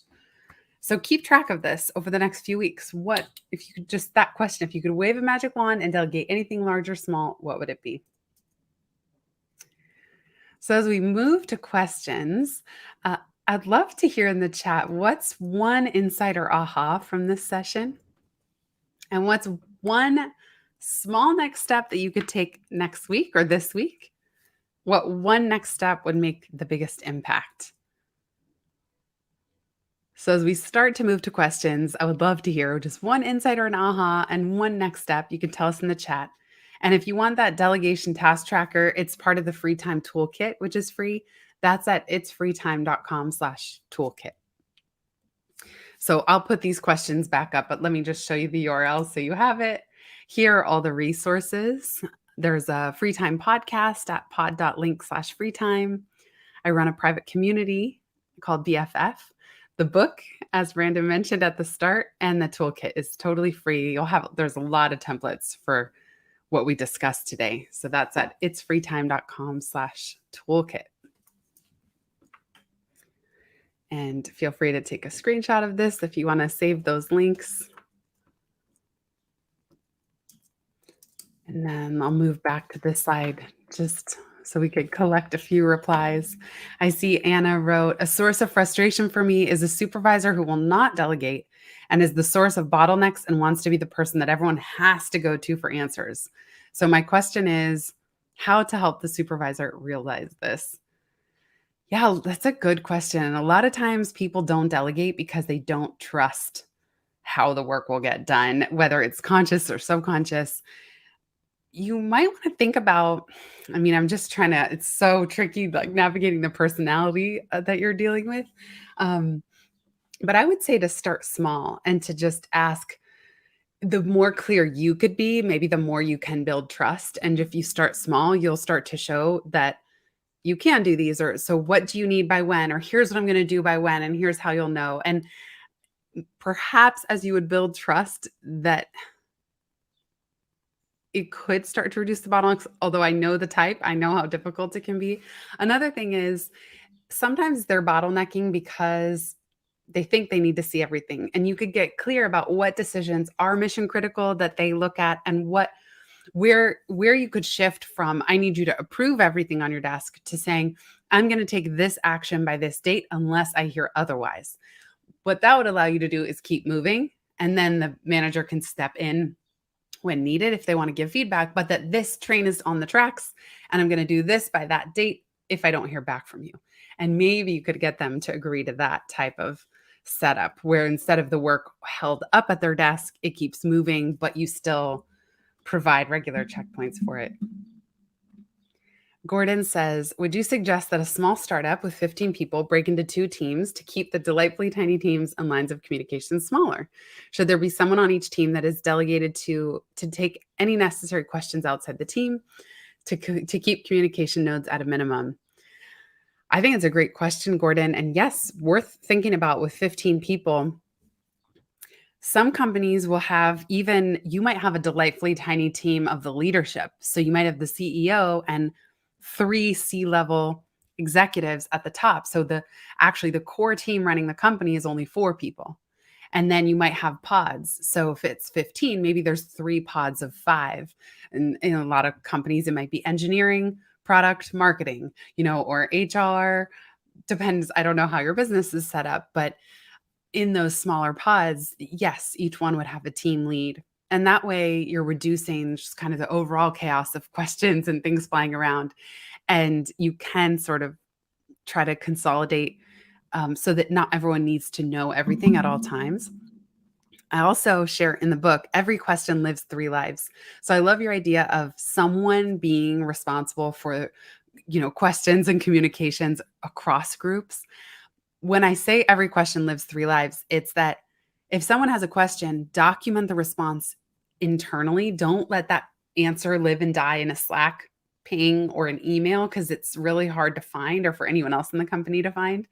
So keep track of this over the next few weeks. What, if you could just, that question, if you could wave a magic wand and delegate anything large or small, what would it be? So as we move to questions, I'd love to hear in the chat, what's one insight or aha from this session? And what's one small next step that you could take next week or this week? What one next step would make the biggest impact? So as we start to move to questions, I would love to hear just one insight or an aha and one next step. You can tell us in the chat. And if you want that delegation task tracker, it's part of the free time toolkit, which is free. That's at itsfreetime.com/toolkit. So I'll put these questions back up, but let me just show you the URL so you have it. Here are all the resources. There's a free time podcast at pod.link/freetime. I run a private community called BFF. The book, as Brandon mentioned at the start, and the toolkit is totally free. There's a lot of templates for what we discussed today. So that's at itsfreetime.com/toolkit. And feel free to take a screenshot of this if you want to save those links. And then I'll move back to this slide just so we could collect a few replies. I see Anna wrote, a source of frustration for me is a supervisor who will not delegate and is the source of bottlenecks and wants to be the person that everyone has to go to for answers. So my question is how to help the supervisor realize this? Yeah, that's a good question. And a lot of times people don't delegate because they don't trust how the work will get done, whether it's conscious or subconscious. You might want to think about, I'm just trying to, it's so tricky, like navigating the personality that you're dealing with. But I would say to start small and to just ask, the more clear you could be, maybe the more you can build trust. And if you start small, you'll start to show that you can do these, or so what do you need by when, or here's what I'm going to do by when, and here's how you'll know. And perhaps as you would build trust, that it could start to reduce the bottlenecks, although I know the type, I know how difficult it can be. Another thing is sometimes they're bottlenecking because they think they need to see everything. And you could get clear about what decisions are mission critical that they look at, and where you could shift from, I need you to approve everything on your desk, to saying, I'm going to take this action by this date unless I hear otherwise. What that would allow you to do is keep moving, and then the manager can step in when needed if they want to give feedback, but that this train is on the tracks and I'm going to do this by that date if I don't hear back from you. And maybe you could get them to agree to that type of setup where instead of the work held up at their desk, it keeps moving, but you still provide regular checkpoints for it. Gordon says, would you suggest that a small startup with 15 people break into 2 teams to keep the delightfully tiny teams and lines of communication smaller? Should there be someone on each team that is delegated to take any necessary questions outside the team to keep communication nodes at a minimum? I think it's a great question, Gordon. And yes, worth thinking about with 15 people. Some companies will have you might have a delightfully tiny team of the leadership. So you might have the CEO and 3 C-level executives at the top. So the core team running the company is only 4 people. And then you might have pods. So if it's 15, maybe there's 3 pods of 5. And in a lot of companies, it might be engineering, product, marketing, or HR. Depends. I don't know how your business is set up, but in those smaller pods, yes, each one would have a team lead. And that way you're reducing just kind of the overall chaos of questions and things flying around. And you can sort of try to consolidate so that not everyone needs to know everything at all times. I also share in the book, every question lives 3 lives. So I love your idea of someone being responsible for, questions and communications across groups. When I say every question lives 3 lives, it's that if someone has a question, document the response internally. Don't let that answer live and die in a Slack ping or an email because it's really hard to find, or for anyone else in the company to find.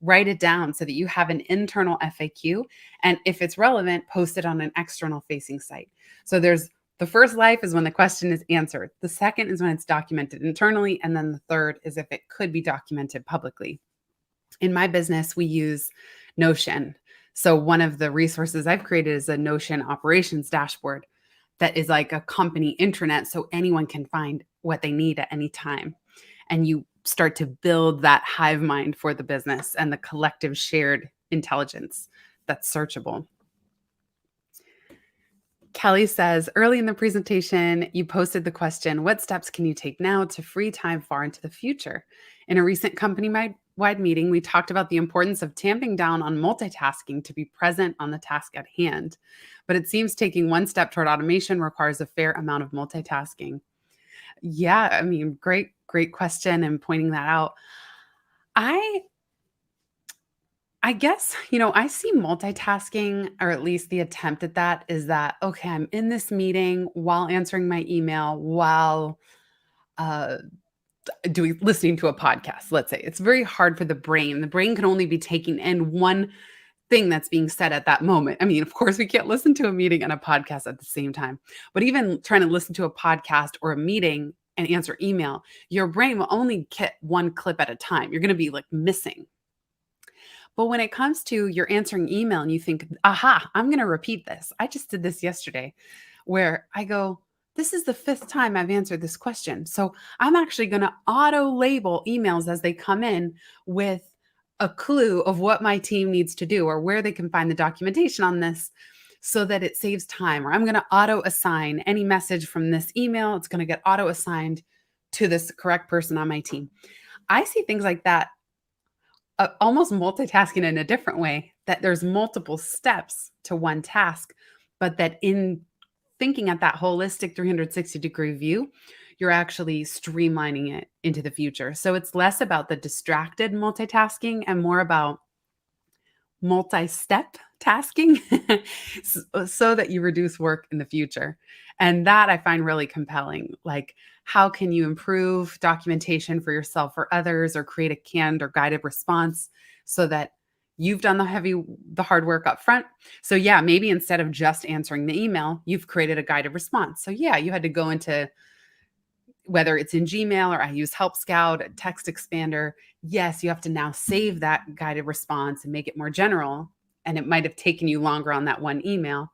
Write it down so that you have an internal FAQ. And if it's relevant, post it on an external facing site. So the first life is when the question is answered. The second is when it's documented internally. And then the third is if it could be documented publicly. In my business, we use Notion. So one of the resources I've created is a Notion operations dashboard that is like a company intranet, so anyone can find what they need at any time. And you start to build that hive mind for the business and the collective shared intelligence that's searchable. Kelly says, early in the presentation, you posted the question, what steps can you take now to free time far into the future? In a recent company-wide meeting, we talked about the importance of tamping down on multitasking to be present on the task at hand. But it seems taking one step toward automation requires a fair amount of multitasking. Yeah, great question and pointing that out. I guess, I see multitasking, or at least the attempt at that, is that, okay, I'm in this meeting while answering my email, while listening to a podcast, let's say. It's very hard for the brain. The brain can only be taking in one thing that's being said at that moment. I mean, of course, we can't listen to a meeting and a podcast at the same time, but even trying to listen to a podcast or a meeting and answer email, your brain will only get one clip at a time. You're going to be like missing. But when it comes to you're answering email and you think, aha, I'm going to repeat this. I just did this yesterday where I go, this is the 5th time I've answered this question. So I'm actually going to auto label emails as they come in with a clue of what my team needs to do or where they can find the documentation on this so that it saves time. Or I'm going to auto assign any message from this email. It's going to get auto assigned to this correct person on my team. I see things like that, almost multitasking in a different way, that there's multiple steps to one task, but that in thinking at that holistic 360-degree view, you're actually streamlining it into the future. So it's less about the distracted multitasking and more about multi-step tasking so that you reduce work in the future. And that I find really compelling. Like, how can you improve documentation for yourself or others, or create a canned or guided response so that you've done the hard work up front? So yeah, maybe instead of just answering the email, you've created a guided response. So yeah, you had to go into, whether it's in Gmail or I use Help Scout, a text expander. Yes, you have to now save that guided response and make it more general. And it might have taken you longer on that one email,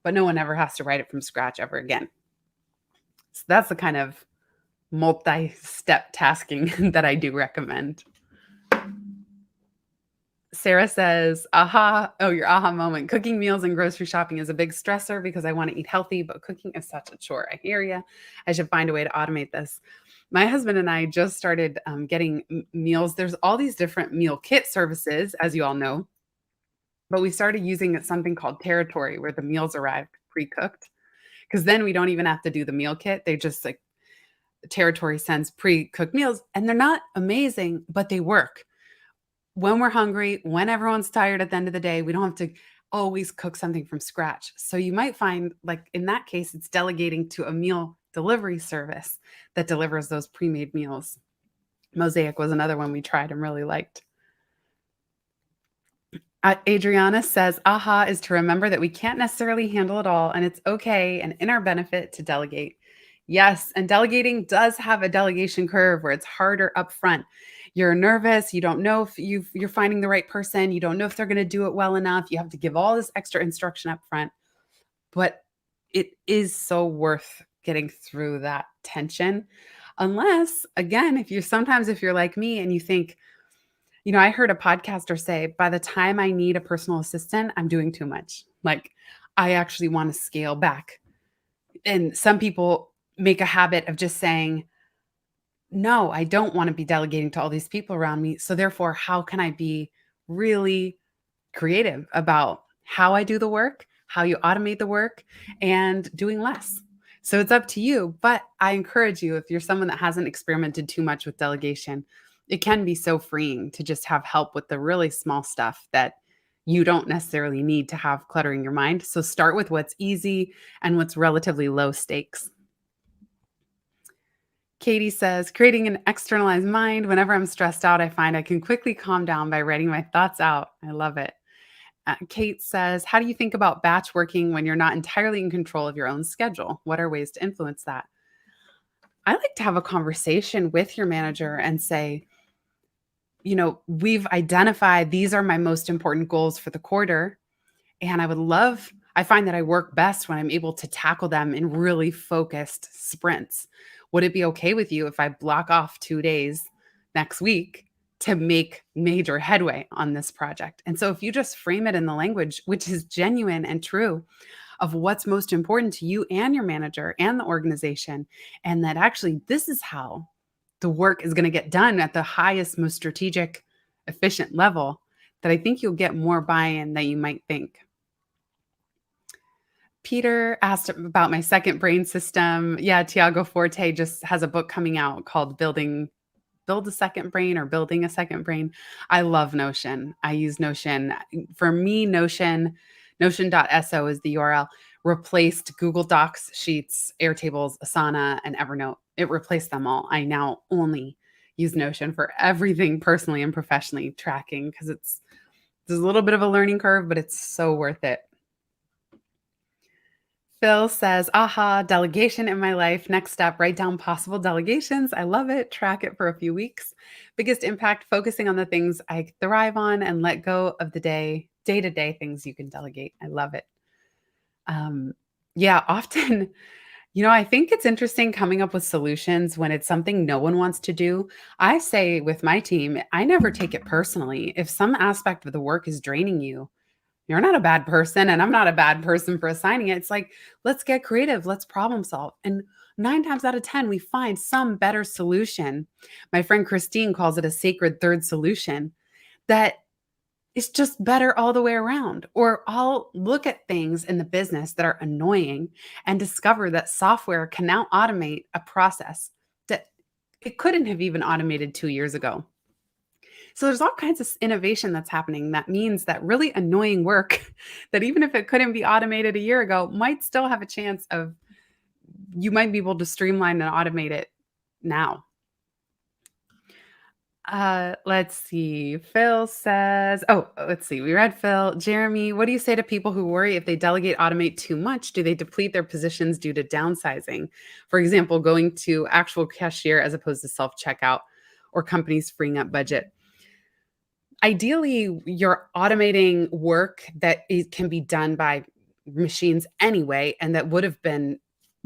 but no one ever has to write it from scratch ever again. So that's the kind of multi-step tasking that I do recommend. Sarah says, your aha moment. Cooking meals and grocery shopping is a big stressor because I want to eat healthy, but cooking is such a chore. I hear you. I should find a way to automate this. My husband and I just started getting meals. There's all these different meal kit services, as you all know, but we started using something called Territory, where the meals arrive pre-cooked, because then we don't even have to do the meal kit. They just like, Territory sends pre-cooked meals, and they're not amazing, but they work. When we're hungry, when everyone's tired at the end of the day, we don't have to always cook something from scratch. So you might find, like in that case, it's delegating to a meal delivery service that delivers those pre-made meals. Mosaic was another one we tried and really liked. Adriana says, aha is to remember that we can't necessarily handle it all, and it's okay and in our benefit to delegate. Yes, and delegating does have a delegation curve where it's harder up front. You're nervous. You don't know if you're finding the right person. You don't know if they're going to do it well enough. You have to give all this extra instruction up front. But it is so worth getting through that tension. Unless, again, if you're like me and you think, I heard a podcaster say, by the time I need a personal assistant, I'm doing too much. Like, I actually want to scale back. And some people make a habit of just saying, no, I don't want to be delegating to all these people around me. So therefore, how can I be really creative about how I do the work, how you automate the work, and doing less? So it's up to you. But I encourage you, if you're someone that hasn't experimented too much with delegation, it can be so freeing to just have help with the really small stuff that you don't necessarily need to have cluttering your mind. So start with what's easy and what's relatively low stakes. Katie says, creating an externalized mind. Whenever I'm stressed out, I find I can quickly calm down by writing my thoughts out. I love it. Kate says, how do you think about batch working when you're not entirely in control of your own schedule? What are ways to influence that? I like to have a conversation with your manager and say, we've identified these are my most important goals for the quarter. And I find that I work best when I'm able to tackle them in really focused sprints. Would it be okay with you if I block off 2 days next week to make major headway on this project? And so if you just frame it in the language, which is genuine and true, of what's most important to you and your manager and the organization, and that actually this is how the work is going to get done at the highest, most strategic, efficient level, that I think you'll get more buy-in than you might think. Peter asked about my second brain system. Yeah, Tiago Forte just has a book coming out called Build a Second Brain or Building a Second Brain. I love Notion. I use Notion. For me, Notion.so is the URL, replaced Google Docs, Sheets, Airtables, Asana, and Evernote. It replaced them all. I now only use Notion for everything personally and professionally tracking because there's a little bit of a learning curve, but it's so worth it. Phil says, aha, delegation in my life. Next step, write down possible delegations. I love it. Track it for a few weeks. Biggest impact, focusing on the things I thrive on and let go of the day-to-day things you can delegate. I love it. Yeah, often, I think it's interesting coming up with solutions when it's something no one wants to do. I say with my team, I never take it personally. If some aspect of the work is draining you, you're not a bad person, and I'm not a bad person for assigning it. It's like, let's get creative, let's problem solve. And 9 times out of 10, we find some better solution. My friend Christine calls it a sacred third solution that is just better all the way around. Or I'll look at things in the business that are annoying and discover that software can now automate a process that it couldn't have even automated 2 years ago. So there's all kinds of innovation that's happening that means that really annoying work that even if it couldn't be automated a year ago might still have a chance of, you might be able to streamline and automate it now. Let's see. Phil says, let's see. We read Phil. Jeremy, what do you say to people who worry if they delegate, automate too much? Do they deplete their positions due to downsizing? For example, going to actual cashier as opposed to self-checkout, or companies freeing up budget. Ideally, you're automating work that can be done by machines anyway, and that would have been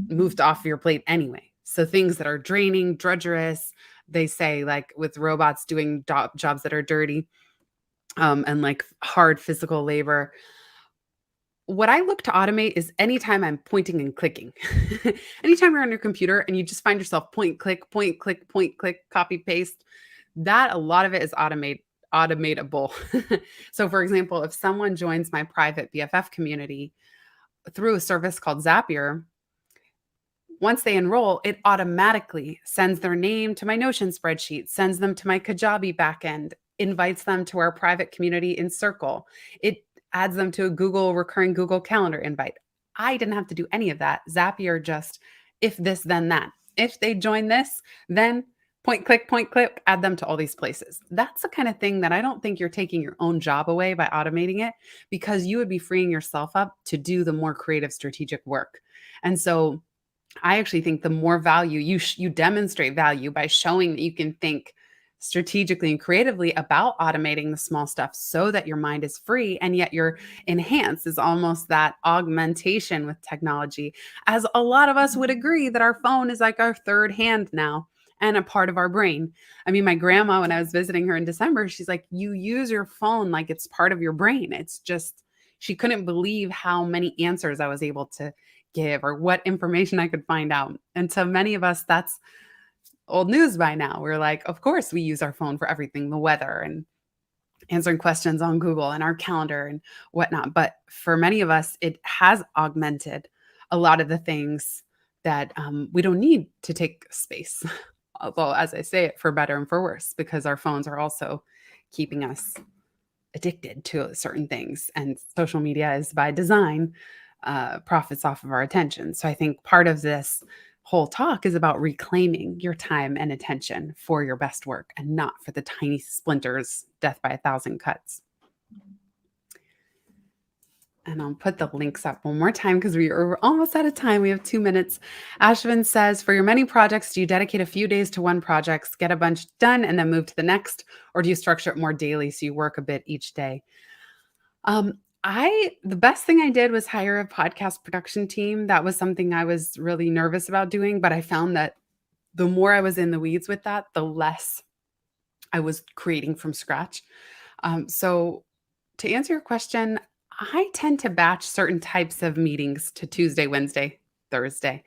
moved off your plate anyway. So things that are draining, drudgerous, they say, like with robots doing jobs that are dirty, and like hard physical labor. What I look to automate is anytime I'm pointing and clicking. Anytime you're on your computer and you just find yourself point, click, copy, paste, that a lot of it is automatable. So for example, if someone joins my private BFF community through a service called Zapier, once they enroll, it automatically sends their name to my Notion spreadsheet, sends them to my Kajabi backend, invites them to our private community in Circle. It adds them to a recurring Google Calendar invite. I didn't have to do any of that. Zapier just, if this, then that. If they join this, then point, click, add them to all these places. That's the kind of thing that I don't think you're taking your own job away by automating it, because you would be freeing yourself up to do the more creative, strategic work. And so I actually think the more value you demonstrate value by showing that you can think strategically and creatively about automating the small stuff so that your mind is free, and yet your enhance is almost that augmentation with technology, as a lot of us would agree that our phone is like our third hand now and a part of our brain. I mean, my grandma, when I was visiting her in December, she's like, you use your phone like it's part of your brain. It's just, she couldn't believe how many answers I was able to give or what information I could find out. And to many of us, that's old news by now. We're like, of course we use our phone for everything, the weather and answering questions on Google and our calendar and whatnot. But for many of us, it has augmented a lot of the things that we don't need to take space. Although, as I say it, for better and for worse, because our phones are also keeping us addicted to certain things. And social media is by design, profits off of our attention. So I think part of this whole talk is about reclaiming your time and attention for your best work and not for the tiny splinters, death by 1,000 cuts. And I'll put the links up one more time because we are almost out of time. We have 2 minutes. Ashvin says, for your many projects, do you dedicate a few days to one project, get a bunch done, and then move to the next? Or do you structure it more daily so you work a bit each day? The best thing I did was hire a podcast production team. That was something I was really nervous about doing, but I found that the more I was in the weeds with that, the less I was creating from scratch. So to answer your question, I tend to batch certain types of meetings to Tuesday, Wednesday, Thursday.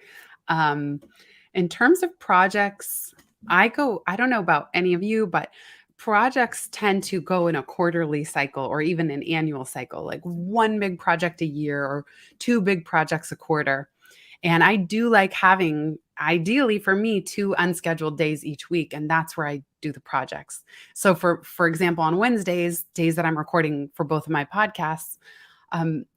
In terms of projects, I don't know about any of you, but projects tend to go in a quarterly cycle or even an annual cycle, like one big project a year or 2 big projects a quarter. And I do like having, ideally for me, 2 unscheduled days each week. And that's where I do the projects. So for example, on Wednesdays, days that I'm recording for both of my podcasts,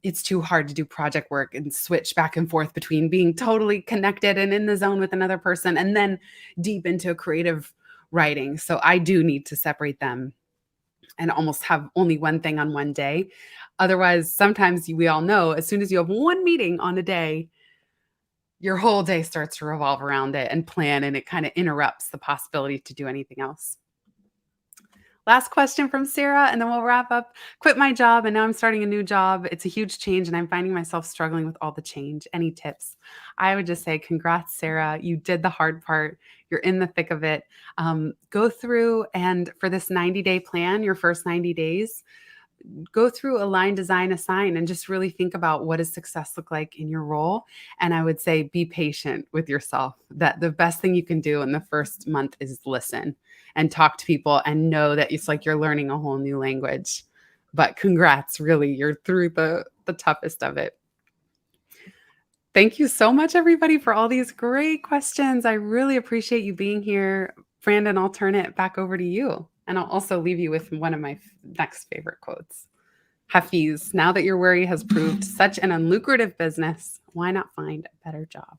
it's too hard to do project work and switch back and forth between being totally connected and in the zone with another person and then deep into creative writing. So I do need to separate them and almost have only one thing on one day. Otherwise, sometimes we all know as soon as you have one meeting on a day, your whole day starts to revolve around it and plan, and it kind of interrupts the possibility to do anything else. Last question from Sarah, and then we'll wrap up. Quit my job, and now I'm starting a new job. It's a huge change, and I'm finding myself struggling with all the change. Any tips? I would just say, congrats, Sarah. You did the hard part. You're in the thick of it. Go through, and for this 90-day plan, your first 90 days, go through align, design, assign, and just really think about what does success look like in your role. And I would say be patient with yourself. That the best thing you can do in the first month is listen and talk to people and know that it's like you're learning a whole new language. But congrats, really, you're through the toughest of it. Thank you so much, everybody, for all these great questions. I really appreciate you being here. Brandon, I'll turn it back over to you. And I'll also leave you with one of my next favorite quotes. Hafiz, now that your worry has proved such an unlucrative business, why not find a better job?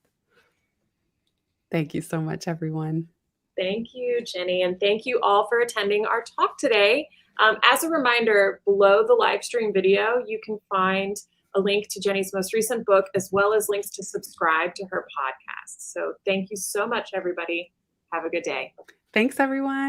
Thank you so much, everyone. Thank you, Jenny, and thank you all for attending our talk today. As a reminder, below the live stream video, you can find a link to Jenny's most recent book, as well as links to subscribe to her podcast. So thank you so much, everybody. Have a good day. Thanks, everyone.